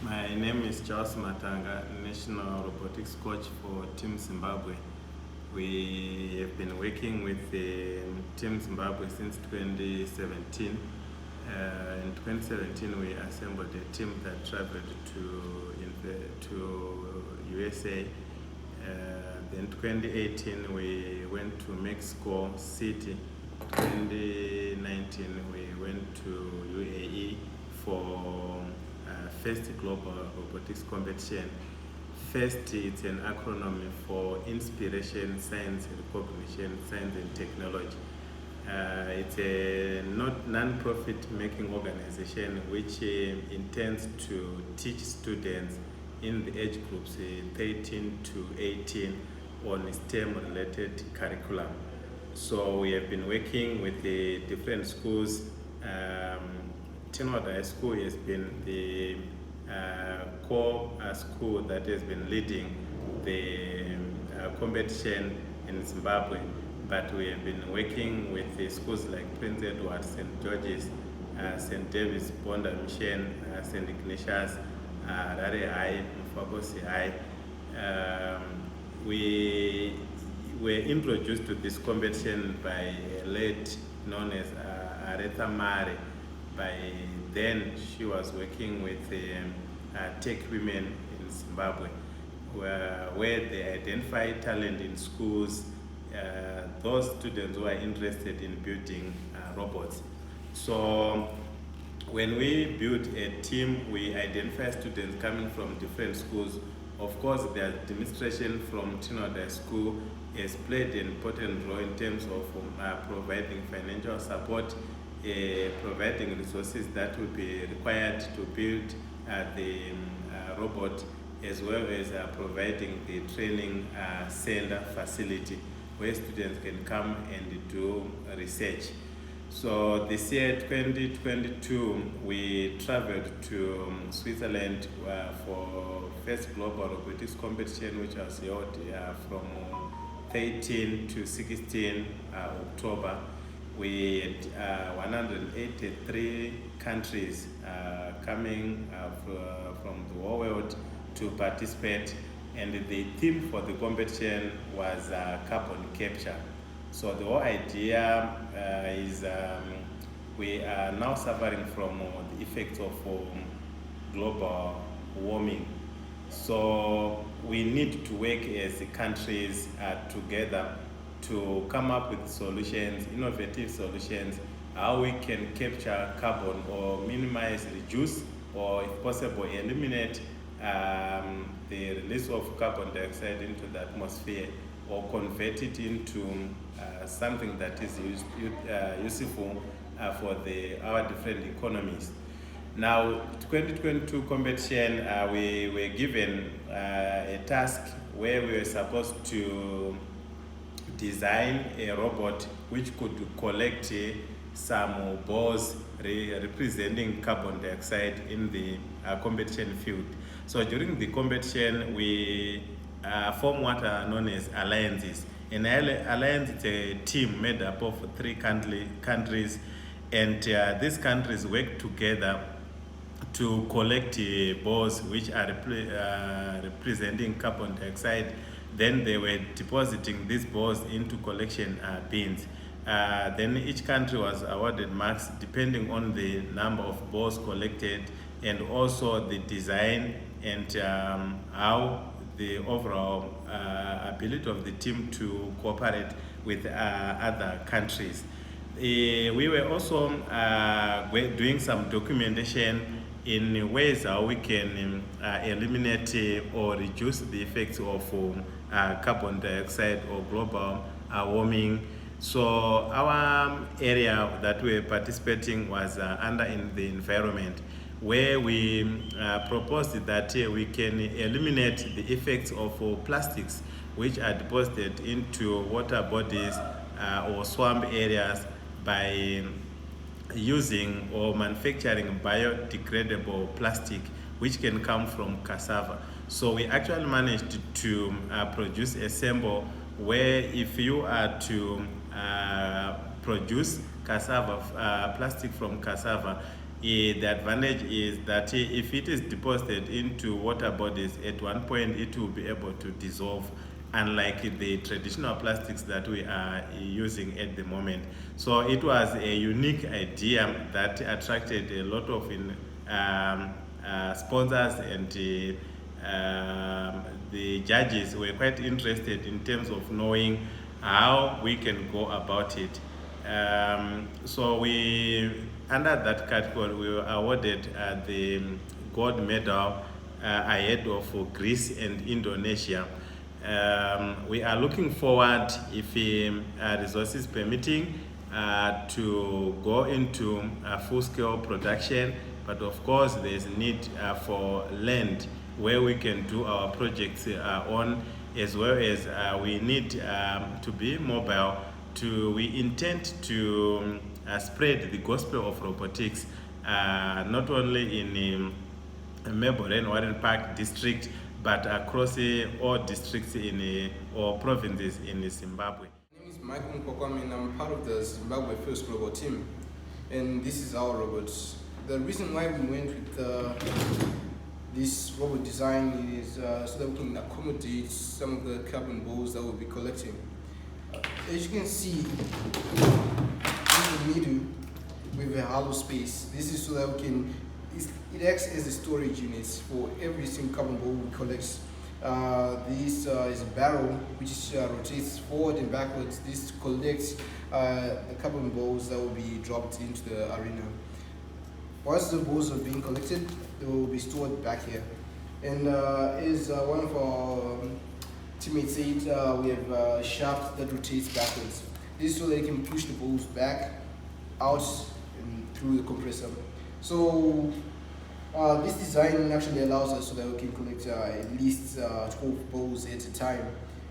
My name is Charles Matanga, National Robotics Coach for Team Zimbabwe. We have been working with Team Zimbabwe since 2017. In 2017, we assembled a team that traveled to USA. Then 2018, we went to Mexico City. 2019, we went to UAE for first global robotics competition. FIRST, it's an acronym for Inspiration, Science, Recognition, Science and Technology. It's a non-profit making organization which intends to teach students in the age groups 13 to 18 on STEM-related curriculum. So we have been working with the different schools. Tynwald High School has been the core school that has been leading the competition in Zimbabwe, but we have been working with the schools like Prince Edward, St. George's, St. David's, Bonda Mission, St. Ignatius, Rare High, Mfabosi High. We were introduced to this competition by a late known as Aretha Mare. By then, she was working with tech women in Zimbabwe, where they identify talent in schools, those students who are interested in building robots. So when we build a team, we identify students coming from different schools. Of course, the administration from Tynwald High School has played an important role in terms of providing financial support, providing resources that will be required to build the robot, as well as providing the training center facility where students can come and do research. So this year, 2022, we traveled to Switzerland for first global robotics competition, which was held from 13 to 16 October. We had 183 countries coming from the whole world to participate, and the theme for the competition was carbon capture. So the whole idea is we are now suffering from the effects of global warming. So we need to work as countries together to come up with solutions, innovative solutions, how we can capture carbon or minimize, reduce, or if possible, eliminate the release of carbon dioxide into the atmosphere, or convert it into something that is useful for our different economies. Now, 2022 competition, we were given a task where we were supposed to design a robot which could collect some balls representing carbon dioxide in the competition field. So during the competition, we form what are known as alliances. An alliance is a team made up of 3 countries, and these countries work together to collect balls which are representing carbon dioxide. Then they were depositing these balls into collection bins. Then each country was awarded marks depending on the number of balls collected, and also the design and how the overall ability of the team to cooperate with other countries. We were also doing some documentation in ways how we can eliminate or reduce the effects of carbon dioxide or global warming. So our area that we were participating was under in the environment, where we proposed that we can eliminate the effects of plastics which are deposited into water bodies or swamp areas by using or manufacturing biodegradable plastic which can come from cassava. So we actually managed to produce a sample where if you are to produce cassava, plastic from cassava, The advantage is that if it is deposited into water bodies, at one point it will be able to dissolve, unlike the traditional plastics that we are using at the moment. So it was a unique idea that attracted a lot of sponsors, and the judges were quite interested in terms of knowing how we can go about it. So we, under that category, we were awarded the gold medal ahead of Greece and Indonesia. We are looking forward, if resources permitting, to go into full-scale production, but of course there's need for land where we can do our projects on, as well as we need to be mobile. We intend to spread the gospel of robotics not only in Melbourne and Warren Park district, but across all districts or provinces in Zimbabwe. My name is Michael Mkokwam, and I'm part of the Zimbabwe First Global team, and this is our robots. The reason why we went with this robot design is so that we can accommodate some of the carbon balls that we'll be collecting. As you can see, in the middle, we have a hollow space. This is so that we can, it acts as a storage unit for every single carbon ball we collect. This is a barrel which rotates forward and backwards. This collects the carbon balls that will be dropped into the arena. Once the balls are being collected, they will be stored back here. And as one of our teammates said, we have a shaft that rotates backwards. This is so they can push the balls back, out, and through the compressor. So this design actually allows us so that we can collect at least 12 balls at a time.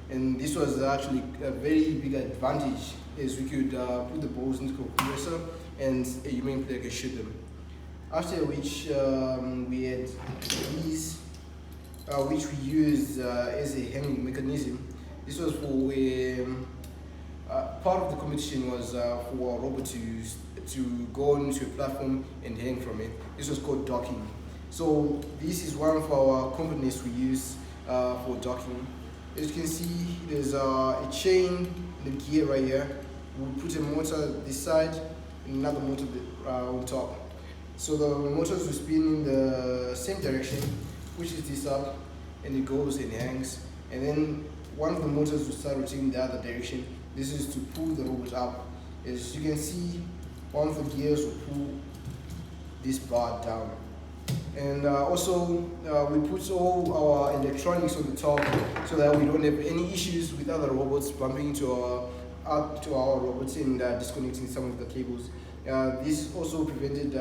And this was actually a very big advantage, as we could put the balls into the compressor and a human player can shoot them. After which we had these, which we used as a hanging mechanism. This was for part of the competition was for a robot to go onto a platform and hang from it. This was called docking. So this is one of our components we use for docking. As you can see, there's a chain and a gear right here. We'll put a motor this side and another motor on top. So the motors will spin in the same direction, pushes this up, and it goes and hangs. And then one of the motors will start rotating the other direction. This is to pull the robot up. As you can see, one of the gears will pull this bar down. And also, we put all our electronics on the top so that we don't have any issues with other robots bumping into our robots and disconnecting some of the cables. This also prevented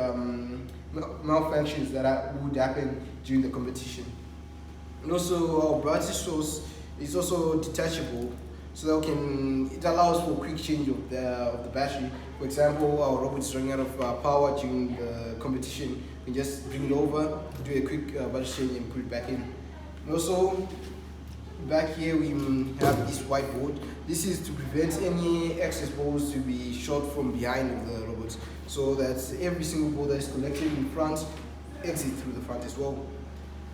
malfunctions that would happen during the competition. And also, our battery source is also detachable, so that it allows for quick change of the battery. For example, our robot is running out of power during the competition. We just bring it over, do a quick battery change, and put it back in. And also, back here we have this whiteboard. This is to prevent any excess balls to be shot from behind of the robots, so that every single ball that is collected in front exits through the front as well.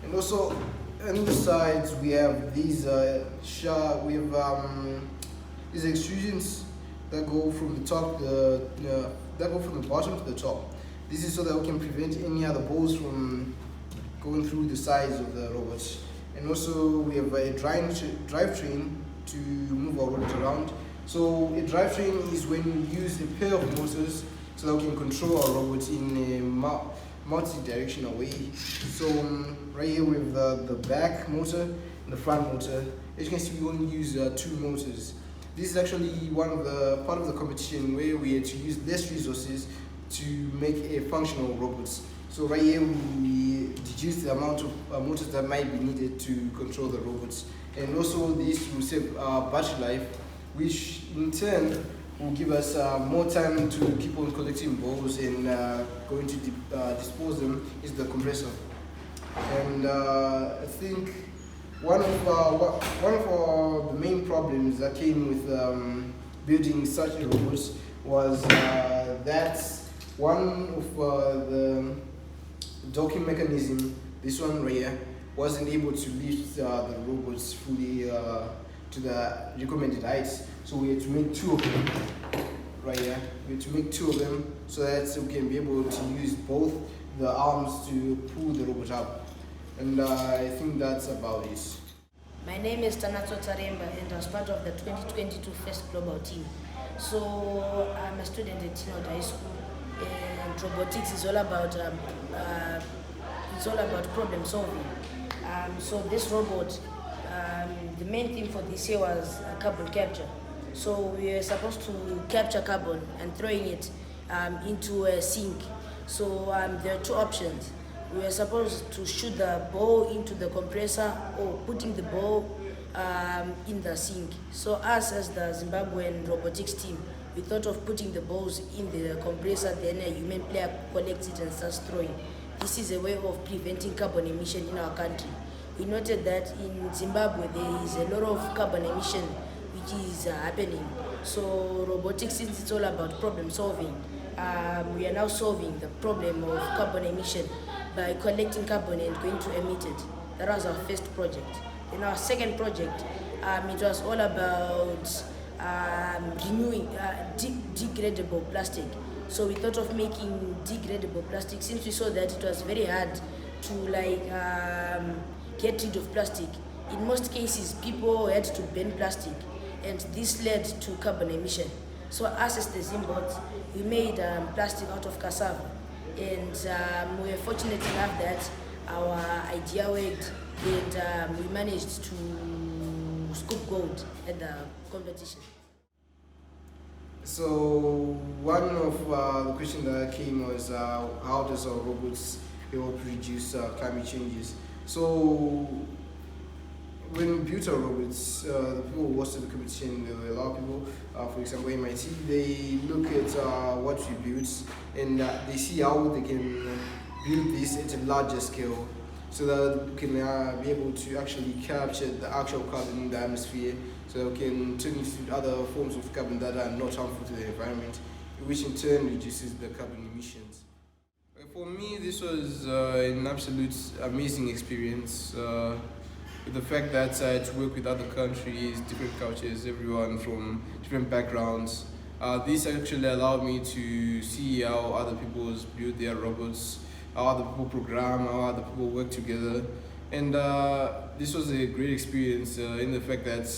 And also on the sides we have these these extrusions that go from the top, that go from the bottom to the top. This is so that we can prevent any other balls from going through the sides of the robots. And also we have a drivetrain to move our robot around. So a drivetrain is when we use a pair of motors so that we can control our robot in a multi-directional way. So right here we have the back motor and the front motor. As you can see, we only use 2 motors. This is actually part of the competition where we had to use less resources to make a functional robots. So right here we reduce the amount of motors that might be needed to control the robots. And also this will save battery life, which in turn will give us more time to keep on collecting balls and going to dispose them is the compressor. And I think one of the main problems that came with building such a robot was that one of the docking mechanism, this one right here, wasn't able to lift the robots fully to the recommended heights. So we had to make two of them right here. We had to make two of them so that we can be able to use both the arms to pull the robot up. And I think that's about it. My name is Tanato Taremba and I was part of the 2022 First Global Team. So I'm a student at Tynwald High School, and robotics is all about problem solving. So this robot, the main thing for this year was carbon capture. So we were supposed to capture carbon and throwing it into a sink. So there are two options. We were supposed to shoot the ball into the compressor or putting the ball in the sink. So us as the Zimbabwean robotics team, we thought of putting the balls in the compressor, then a human player collects it and starts throwing. This is a way of preventing carbon emission in our country. We noted that in Zimbabwe there is a lot of carbon emission which is happening. So robotics, since it's all about problem solving, we are now solving the problem of carbon emission by collecting carbon and going to emit it. That was our first project. Then our second project, it was all about renewing degradable plastic. So we thought of making degradable plastic since we saw that it was very hard to get rid of plastic. In most cases, people had to burn plastic, and this led to carbon emission. So us as the Zimbabwe, we made plastic out of cassava, and we were fortunate enough that our idea worked, and we managed to scoop gold at the competition. So one of the questions that came was how does our robots help reduce climate changes? So when we built our robots, the people who watched the competition, there were a lot of people, for example MIT, they look at what we built and they see how they can build this at a larger scale so that we can be able to actually capture the actual carbon in the atmosphere, so that we can turn it into other forms of carbon that are not harmful to the environment, which in turn reduces the carbon emissions. For me, this was an absolute amazing experience. With the fact that I had to work with other countries, different cultures, everyone from different backgrounds. This actually allowed me to see how other people build their robots, how other people program, how other people work together. And this was a great experience in the fact that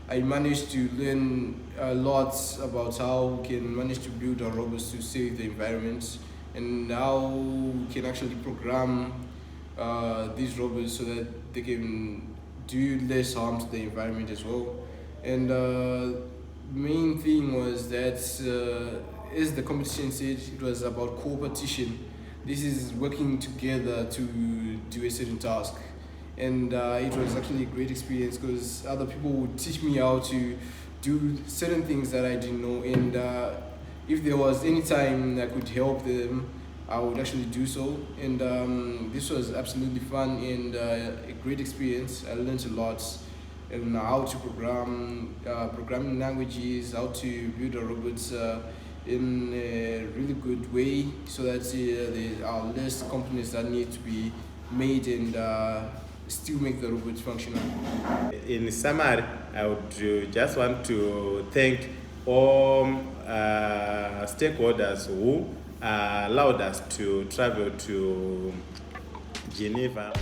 I managed to learn a lot about how we can manage to build our robots to save the environment, and how we can actually program these robots so that they can do less harm to the environment as well. And main thing was that, as the competition said, it was about competition. This is working together to do a certain task. And it was actually a great experience because other people would teach me how to do certain things that I didn't know. And if there was any time I could help them, I would actually do so. And this was absolutely fun and a great experience. I learned a lot and how to program, programming languages, how to build our robots in a really good way, so that there are less components that need to be made and still make the robots functional. In summary, I would just want to thank all stakeholders who allowed us to travel to Geneva.